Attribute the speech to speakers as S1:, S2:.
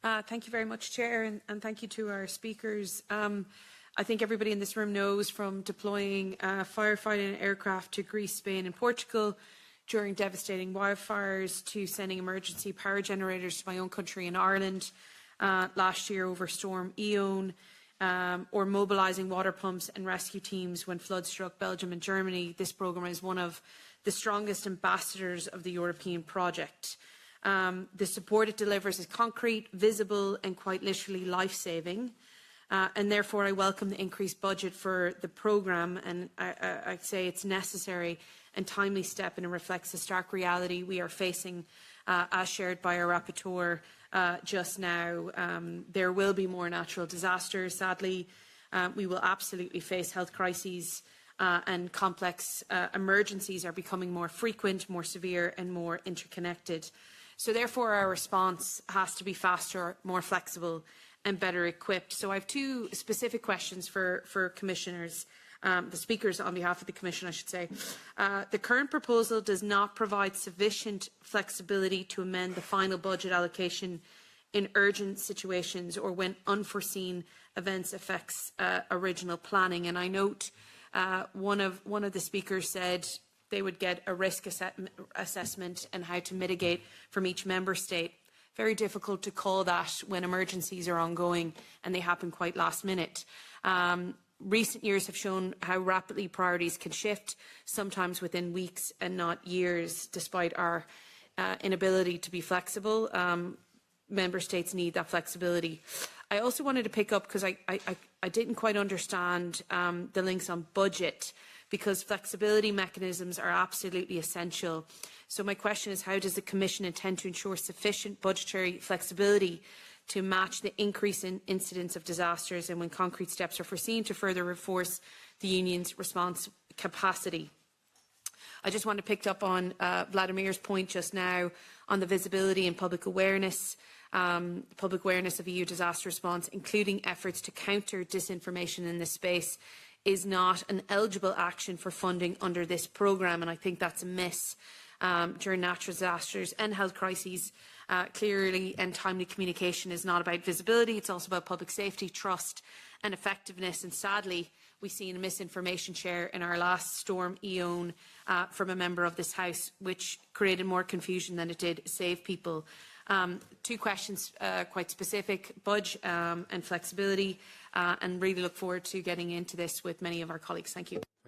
S1: Thank you very much, Chair, and thank you to our speakers. I think everybody in this room knows, from deploying firefighting aircraft to Greece, Spain and Portugal during devastating wildfires, to sending emergency power generators to my own country in Ireland last year over Storm Eon, or mobilising water pumps and rescue teams when floods struck Belgium and Germany. This programme is one of the strongest ambassadors of the European project. The support it delivers is concrete, visible and quite literally life-saving. And therefore I welcome the increased budget for the programme, and I'd say it's necessary and timely step, and it reflects the stark reality we are facing as shared by our rapporteur just now. There will be more natural disasters, sadly. We will absolutely face health crises, and complex emergencies are becoming more frequent, more severe and more interconnected. So therefore our response has to be faster, more flexible and better equipped. So I have two specific questions for Commissioners, the speakers on behalf of the Commission, I should say. The current proposal does not provide sufficient flexibility to amend the final budget allocation in urgent situations or when unforeseen events affects original planning. And I note one of the speakers said they would get a risk assessment and how to mitigate from each member state. Very difficult to call that when emergencies are ongoing and they happen quite last minute. Recent years have shown how rapidly priorities can shift, sometimes within weeks and not years, despite our inability to be flexible. Member states need that flexibility. I also wanted to pick up, because I didn't quite understand the links on budget, because flexibility mechanisms are absolutely essential. So my question is, how does the Commission intend to ensure sufficient budgetary flexibility to match the increase in incidents of disasters, and when concrete steps are foreseen to further reinforce the Union's response capacity? I just want to pick up on Vladimir's point just now on the visibility and public awareness of EU disaster response, including efforts to counter disinformation in this space, is not an eligible action for funding under this programme, and I think that's a miss. During natural disasters and health crises, clearly and timely communication is not about visibility, it's also about public safety, trust and effectiveness. And sadly, we've seen a misinformation share in our last Storm Eon from a member of this House, which created more confusion than it did save people. Two questions, quite specific: budget and flexibility, and really look forward to getting into this with many of our colleagues. Thank you.